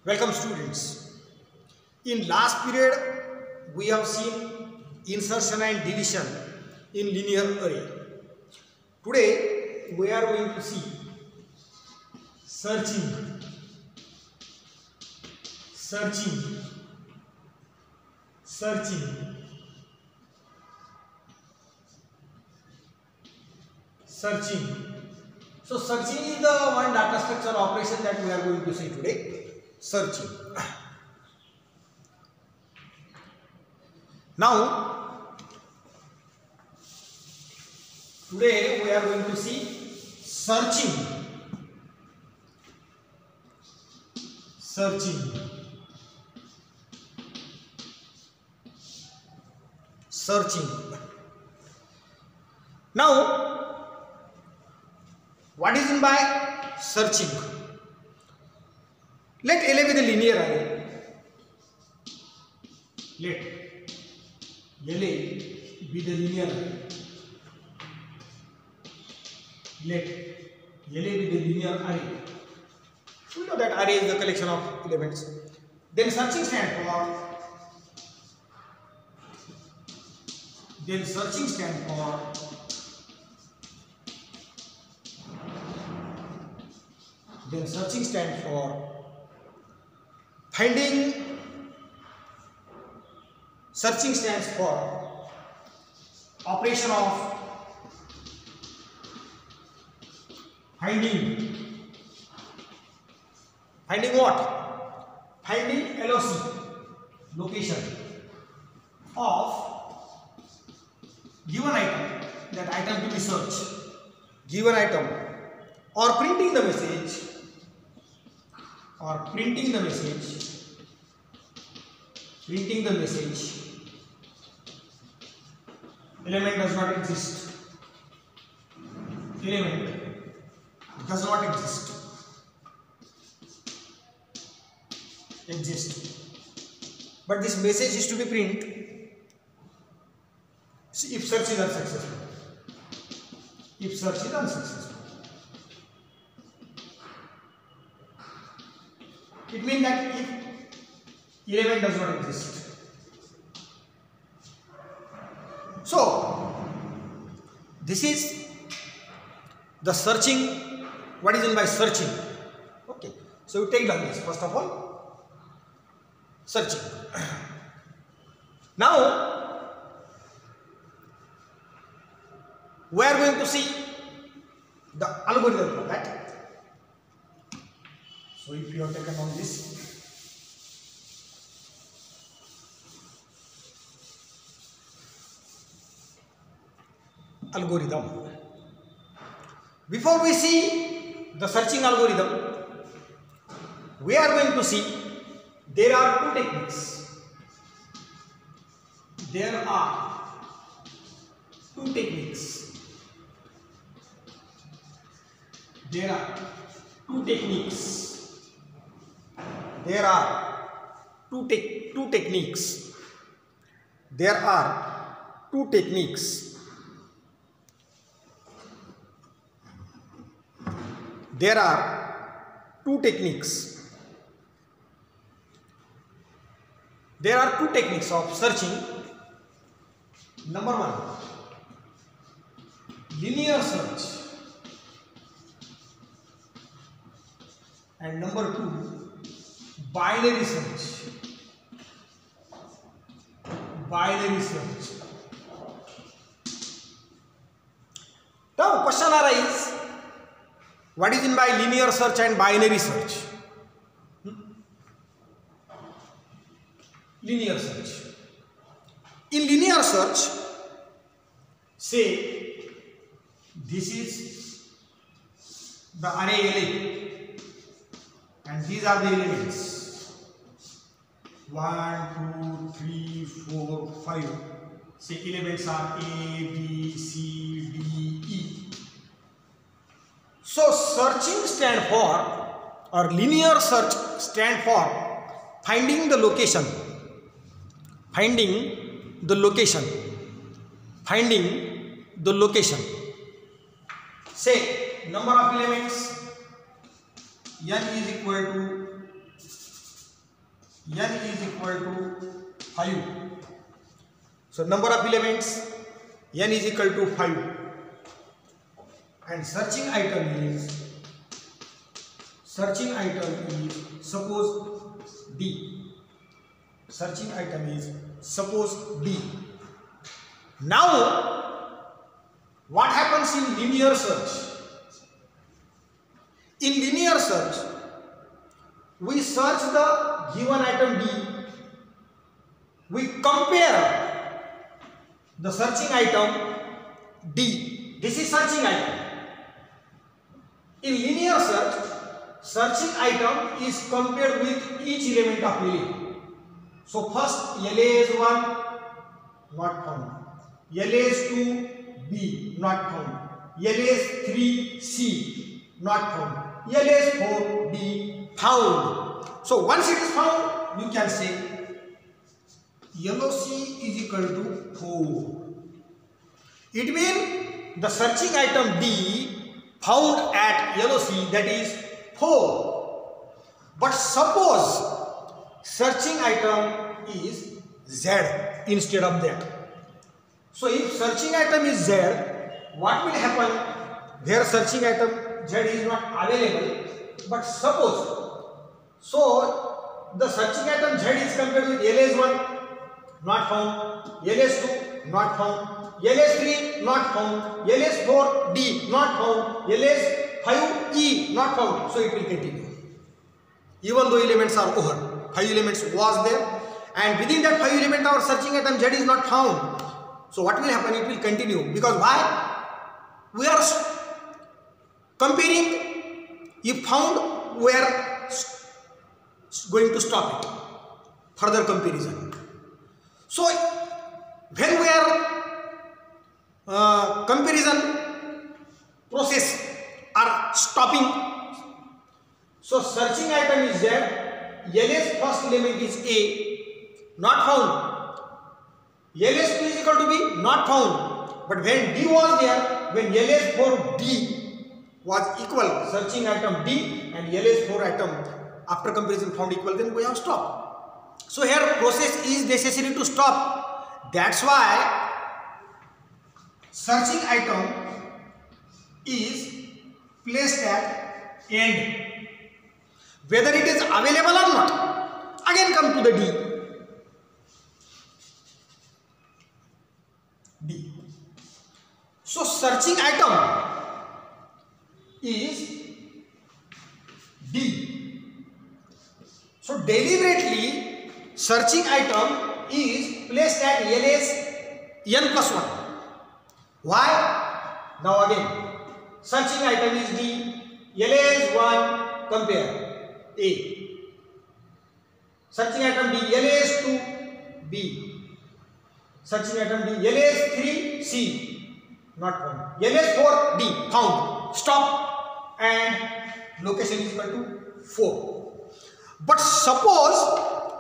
Welcome students. In last period we have seen insertion and deletion in linear array. Today we are going to see searching. So searching is the one data structure operation that we are going to see today. Searching. Now, today we are going to see searching. Now, what is meant by searching? Let LA be the linear array. Let LA be the linear array. Let LA be the linear array. We know that array is the collection of elements. Then searching stands for. Finding. Searching stands for operation of finding. Finding what? Finding LOC, location of given item, that item to be searched, given item, or printing the message, element does not exist. But this message is to be printed if search is unsuccessful. It means that if element does not exist. So, this is the searching. What is meant by searching? Okay. So, we take down this first of all. Searching. Now, we are going to see the algorithm for that. So, if you have taken on this. Algorithm. Before we see the searching algorithm, we are going to see there are two techniques. There are two techniques. There are two techniques of searching. Number one, linear search, and number two, binary search. Now, question arises: what is meant by linear search and binary search? Linear search. In linear search, say this is the array LA and these are the elements 1, 2, 3, 4, 5. Say elements are A, B, C, D, E. So searching stand for, or linear search stand for finding the location. Say number of elements n is equal to n is equal to 5. So number of elements n is equal to 5, and searching item is suppose D. Searching item is suppose D. Now what happens in linear search? In linear search, we search the given item D, we compare the searching item D. This is searching item. In linear search, searching item is compared with each element of LA. So first LAS1 not found, LAS2 B not found, LAS3 C not found, LAS4 D found. So once it is found, you can say LOC is equal to 4. It means the searching item D found at LOC, that is 4. But suppose searching item is Z instead of that. So if searching item is Z, what will happen? Where searching item Z is not available, but suppose, so the searching item Z is compared with LAS1 not found, LAS2 not found, LAS3 not found, LAS4 D not found, LAS5 E not found. So it will continue. Even though elements are over, 5 elements was there, and within that 5 element our searching item Z is not found. So what will happen? It will continue. Because why? We are comparing. If found, we are going to stop it. Further comparison. So when we are comparison process are stopping, so searching item is there, LS first element is A, not found, LS2 is equal to B, not found, but when D was there, when LS4 D was equal, searching item D and LS4 item after comparison found equal, then we have stopped. So here process is necessary to stop. That's why searching item is placed at end. Whether it is available or not, again come to the D. So searching item is D. So deliberately searching item is placed at LS n+1. Why? Now again, searching item is D, LS1 compare A. Searching item D, LS2 B. Searching item D, LS3 C, not found. LS4 D found. Stop, and location is equal to 4. But suppose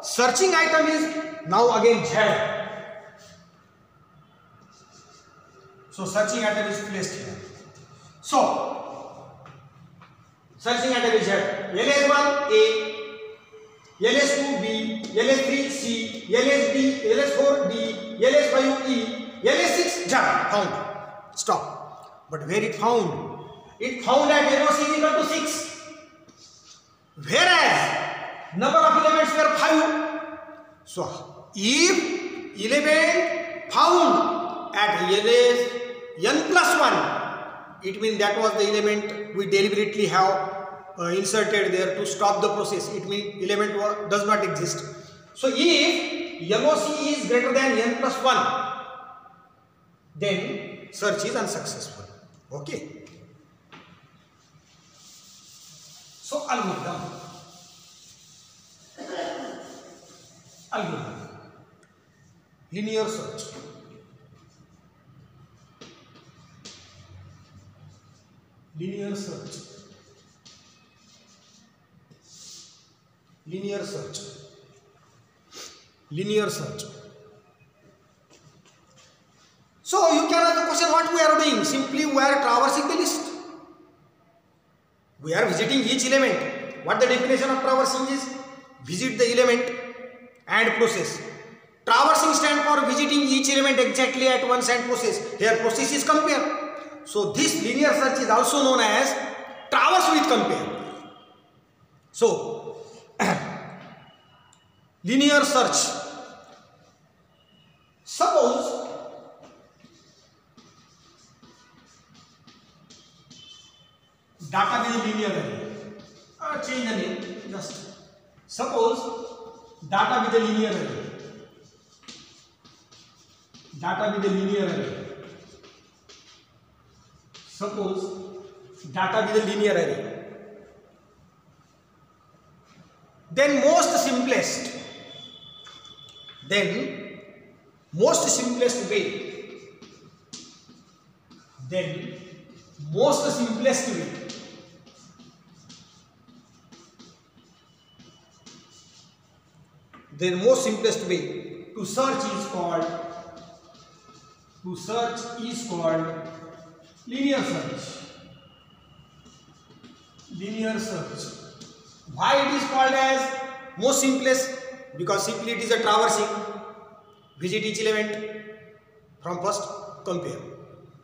searching item is now again Z. So searching item is placed here. So searching item is Z. LS1 A, LS2 B, LS3 C, LSD, LS4 D, LS5 E, LS6 Z found. Stop. But where it found? It found at LOC is equal to 6. Whereas number of elements were 5. So if element found at LS n+1, it means that was the element we deliberately have inserted there to stop the process. It means element does not exist. So if LOC is greater than n+1, then search is unsuccessful. Okay. So algorithm. Linear search. Linear search. Linear search. Linear search. So you can ask the question, what we are doing? Simply we are traversing the list. We are visiting each element. What the definition of traversing is? Visit the element and process. Traversing stand for visiting each element exactly at once and process. Here process is compare. So this linear search is also known as traverse with compare. So linear search. Suppose data with a linear array. Change the name. Just suppose data with a linear array. Data with a linear array. Suppose data with a linear array. Then most simplest way. The most simplest way to search is called linear search. Linear search. Why it is called as most simplest? Because simply it is a traversing. Visit each element from first, compare.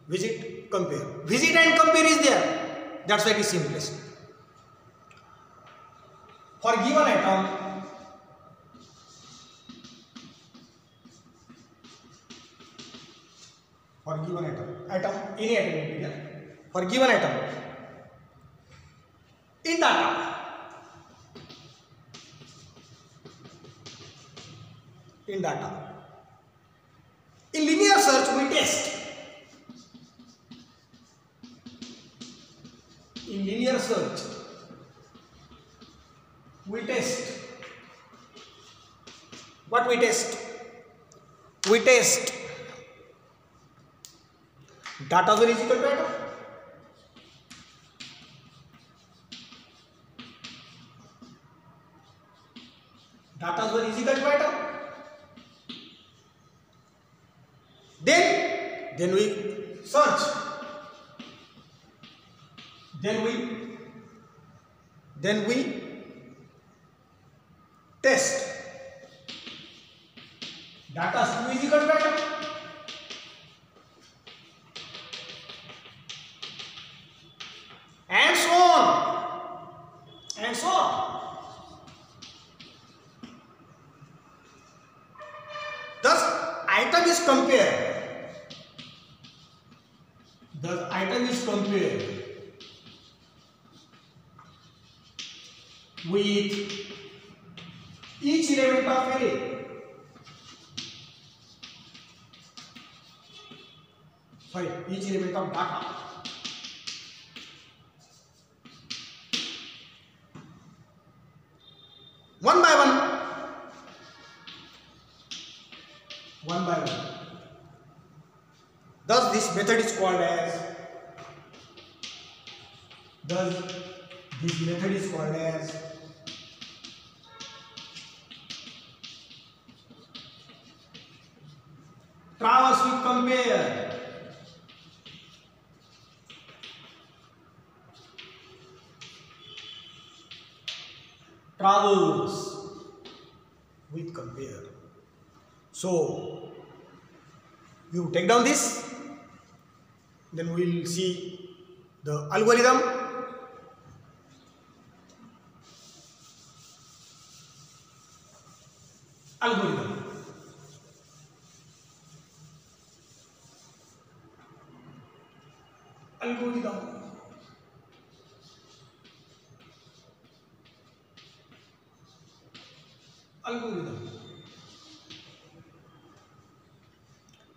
Visit, compare. Visit and compare is there. That's why it is simplest. For given atom, any atom will be there. For given atom, in data, in linear search we test. In linear search we test. What we test? We test data 1 is equal to atom. Data 1 is equal to atom. Then we search. Then we test. Data 2 is equal to atom. And so on. Thus, item is compared. With each element of array. Each element of data. One by one. Thus this method is called as traverse with compare. Traverse with compare. So you take down this, then we will see the algorithm. Algorithm.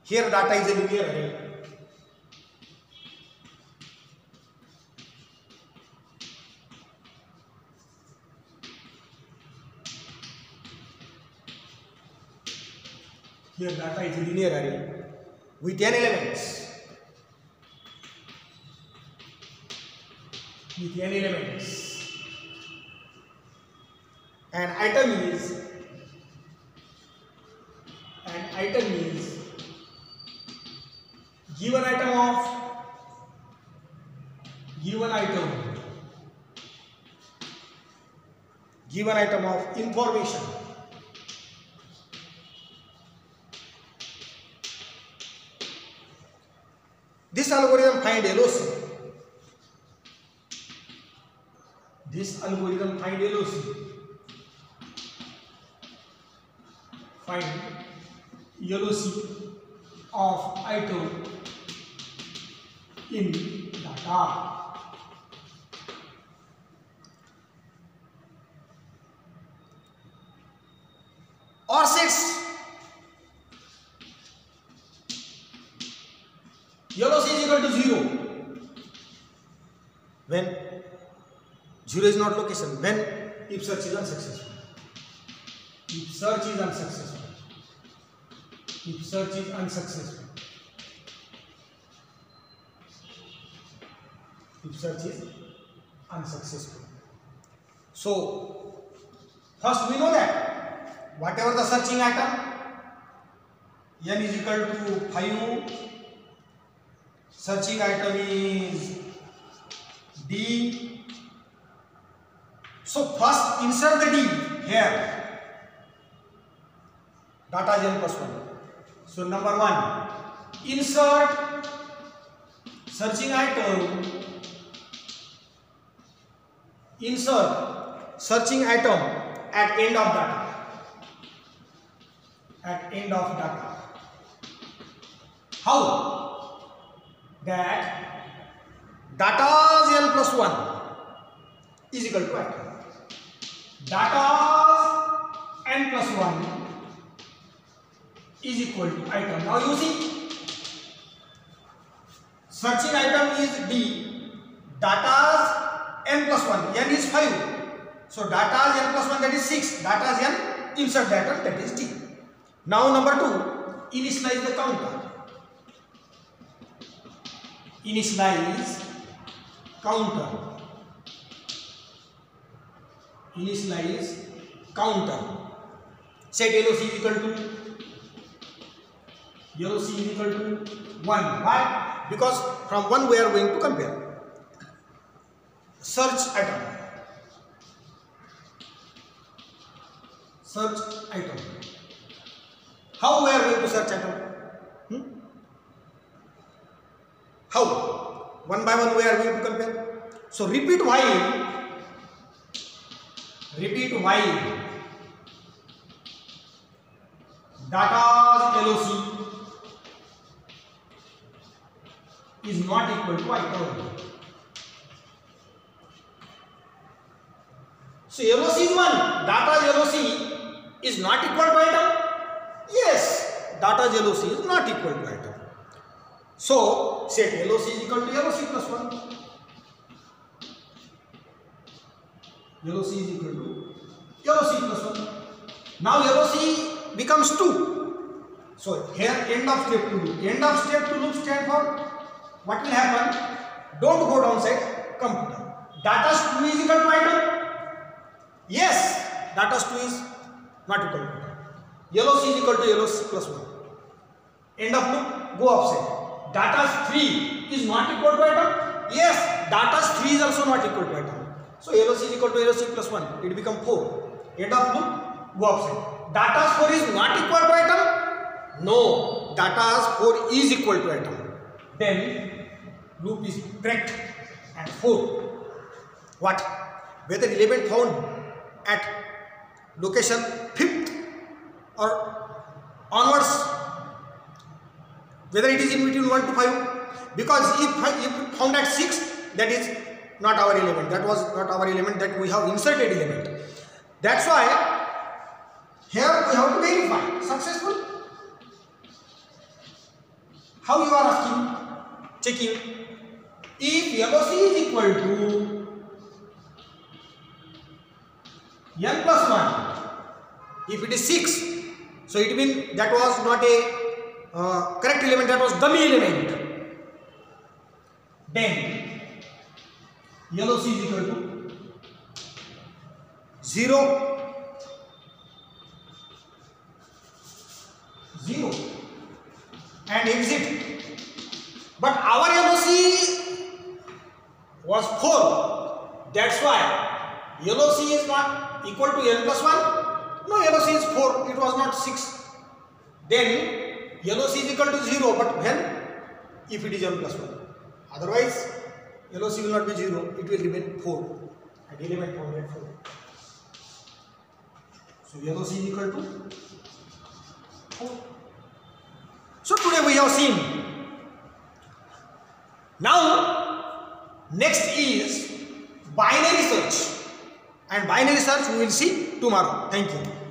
Here data is a linear array. Here data is a linear array with n elements. An item is given item of information algorithm find LOC. This algorithm find LOC. Find LOC of item in data. Or sets LOC is equal to 0 when 0 is not location, when if search is unsuccessful. If search is unsuccessful. If search is unsuccessful. If search is unsuccessful. So first we know that whatever the searching item, n is equal to 5, searching item is D. So first insert the D here, data is n plus 1. So number 1, insert searching item, insert searching item at end of data. At end of data. How? That data n plus 1 is equal to item. Data n plus 1 is equal to item. Now you see, searching item is D, data's n plus 1, n is 5. So data's n plus 1, that is 6, data's n, insert the item, that is D. Now number 2, initialize the counter. Initialize counter. Initialize counter. Set LOC is equal to 1. Why? Because from 1 we are going to compare. Search item. Search item. How we are going to search item? How? One by one we are going to compare. So repeat while. Repeat while. Data's LOC is not equal to item. So LOC is 1. Data's LOC is not equal to item. Yes, data's LOC is not equal to item. So set LOC is equal to LOC plus 1. LOC is equal to LOC plus 1. Now LOC becomes 2. So here end of step to loop. End of step to loop stand for what will happen? Don't go downside, computer. Data's 2 is equal to item. Yes, data's 2 is not equal to item. LOC is equal to LOC plus 1. End of loop, go upside. Data's 3 is not equal to item. Yes, data's 3 is also not equal to item. So LOC is equal to LOC plus 1. It becomes 4. End of loop, go upside. Data's 4 is not equal to item. No, data's 4 is equal to item. Then loop is break at 4. What? Whether element found at location 5th or onwards, whether it is in between 1 to 5, because if found at 6, that is not our element, that was not our element, that we have inserted element. That's why here we have to verify successful. How you are asking? Checking. If LOC is equal to n plus 1, if it is 6, so it means that was not a correct element, that was dummy element. Then LOC is equal to 0, 0 and exit. But our LOC was 4. That's why LOC is not equal to n plus 1. No, LOC is 4. It was not 6. Then LOC is equal to 0. But when if it is n plus 1. Otherwise, LOC will not be 0, it will remain 4 at element point at 4. So LOC is equal to 4. So today we have seen. Now next is binary search, and binary search we will see tomorrow. Thank you.